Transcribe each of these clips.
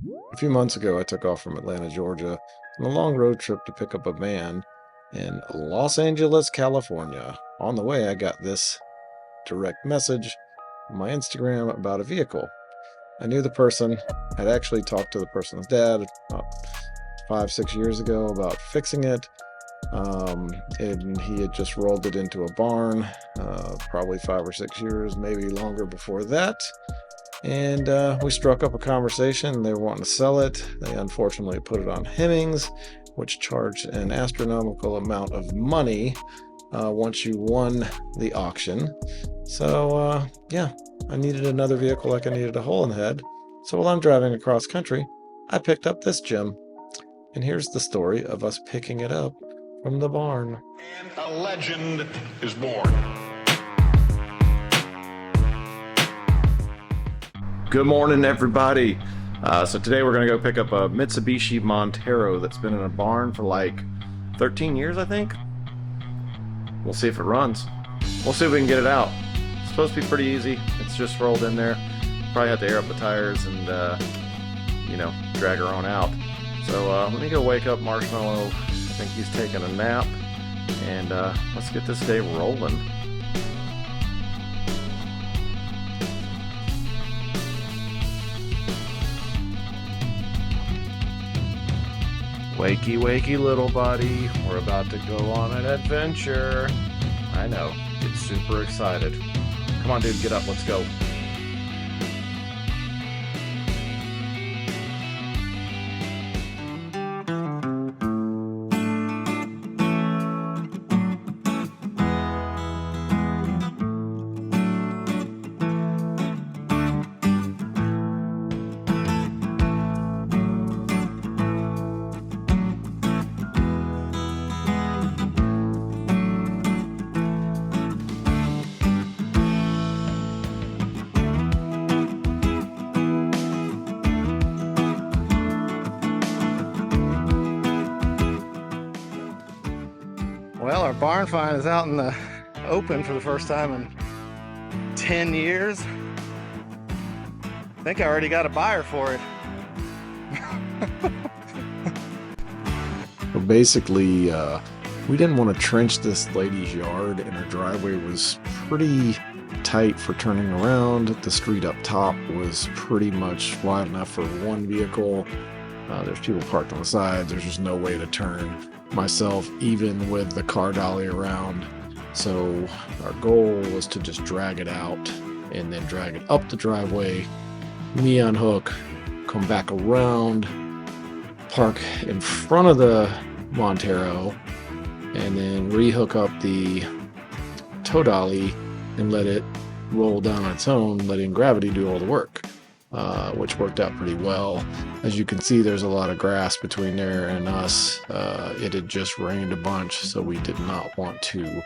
A few months ago, I took off from Atlanta, Georgia, on a long road trip to pick up a man in Los Angeles, California. On the way, I got this direct message on my Instagram about a vehicle. I knew the person. I'd actually talked to the person's dad about 5-6 years ago about fixing it. And he had just rolled it into a barn, probably 5 or 6 years, maybe longer before that. And we struck up a conversation. They were wanting to sell it. They unfortunately put it on Hemmings, which charged an astronomical amount of money once you won the auction. So yeah, I needed another vehicle like I needed a hole in the head. So while I'm driving across country, I picked up this gem. And here's the story of us picking it up from the barn. And a legend is born. Good morning, everybody. So today we're going to go pick up a Mitsubishi Montero that's been in a barn for like 13 years, I think. We'll see if it runs. We'll see if we can get it out. It's supposed to be pretty easy. It's just rolled in there. Probably have to air up the tires and, drag her on out. So let me go wake up Marshmallow. I think he's taking a nap. And let's get this day rolling. Wakey, wakey, little buddy. We're about to go on an adventure. I know. Get super excited. Come on, dude. Get up. Let's go. Well, our barn find is out in the open for the first time in 10 years. I think I already got a buyer for it. Well, basically, we didn't want to trench this lady's yard, and her driveway was pretty tight for turning around. The street up top was pretty much wide enough for one vehicle. There's people parked on the sides. There's just no way to turn myself, even with the car dolly around. So our goal was to just drag it out and then drag it up the driveway, me unhook, come back around, park in front of the Montero, and then rehook up the tow dolly and let it roll down on its own, letting gravity do all the work, which worked out pretty well. As you can see, there's a lot of grass between there and us. It had just rained a bunch, so we did not want to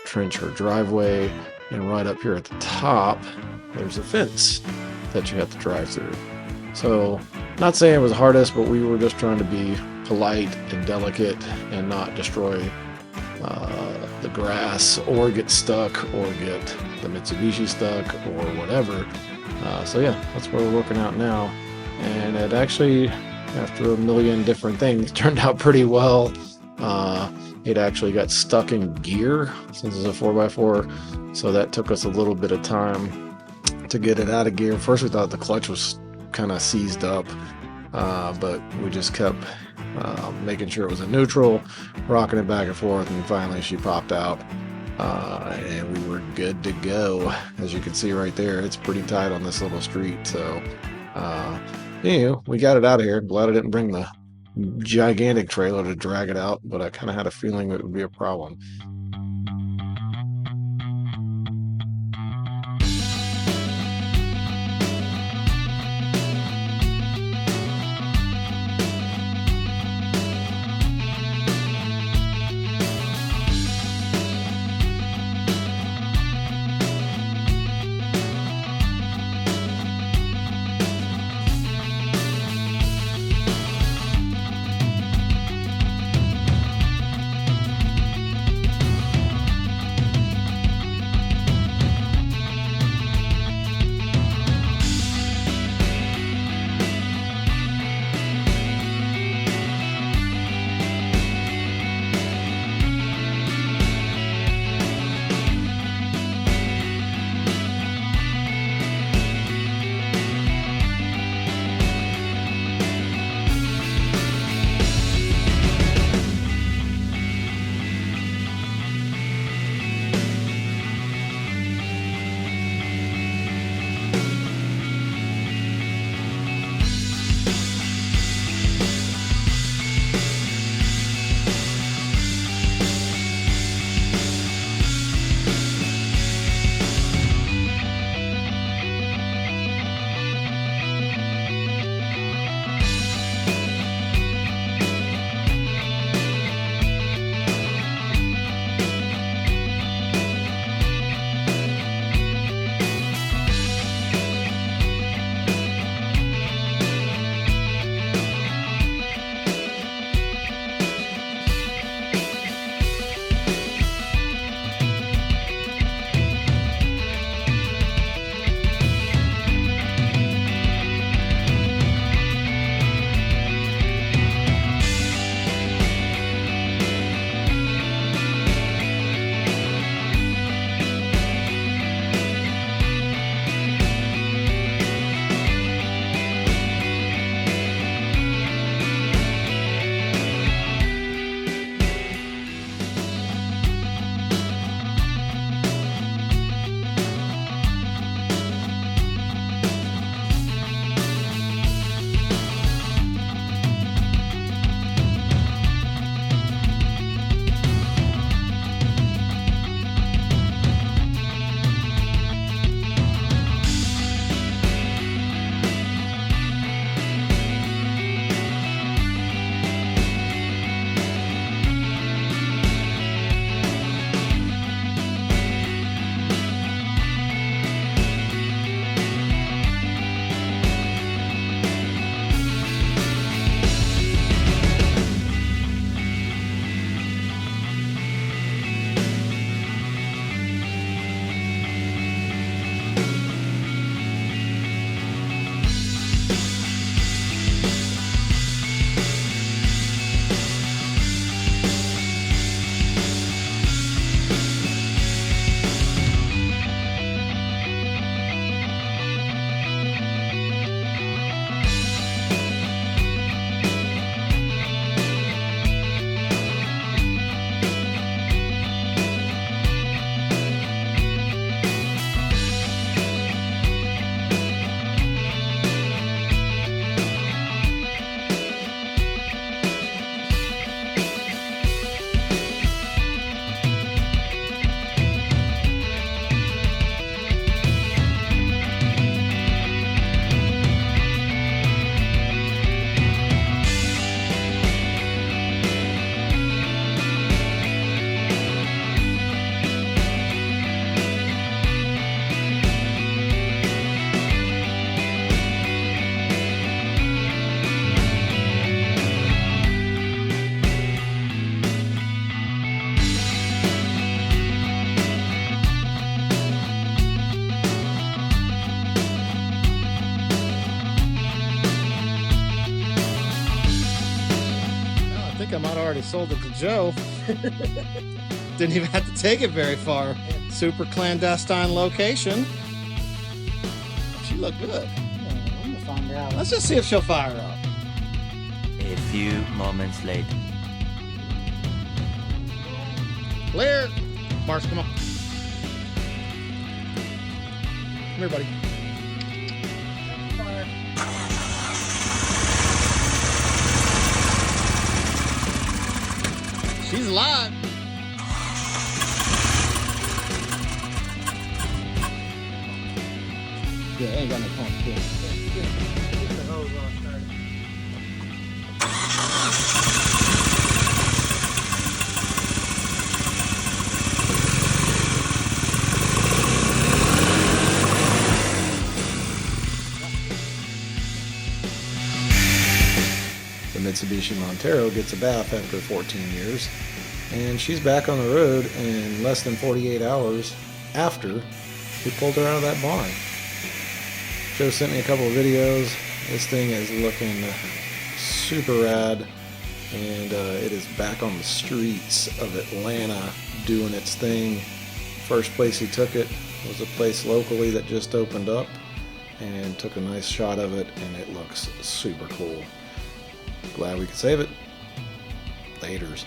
trench her driveway. And right up here at the top, there's a fence that you have to drive through. So, not saying it was the hardest, but we were just trying to be polite and delicate and not destroy the grass or get stuck or get the Mitsubishi stuck or whatever. So yeah, that's where we're working out now. And it actually, after a million different things, turned out pretty well. It actually got stuck in gear since it's a 4x4. So that took us a little bit of time to get it out of gear. First we thought the clutch was kind of seized up, but we just kept making sure it was in neutral, rocking it back and forth, and finally she popped out. And we were good to go. As you can see right there, it's pretty tight on this little street. So we got it out of here. Glad I didn't bring the gigantic trailer to drag it out, but I kind of had a feeling it would be a problem. think I might have already sold it to Joe. Didn't even have to take it very far. Super clandestine location. She looked good. Yeah, I'm gonna find out. Let's just see if she'll fire up. A few moments later. Clear. Mars, come on. Come here, buddy. She's alive. Yeah, ain't got no pump. Get the hose on started. The Mitsubishi Montero gets a bath after 14 years, and she's back on the road in less than 48 hours after we pulled her out of that barn. Joe sent me a couple of videos. This thing is looking super rad, and it is back on the streets of Atlanta doing its thing. First place he took it was a place locally that just opened up, and took a nice shot of it, and it looks super cool. Glad we could save it. Laters.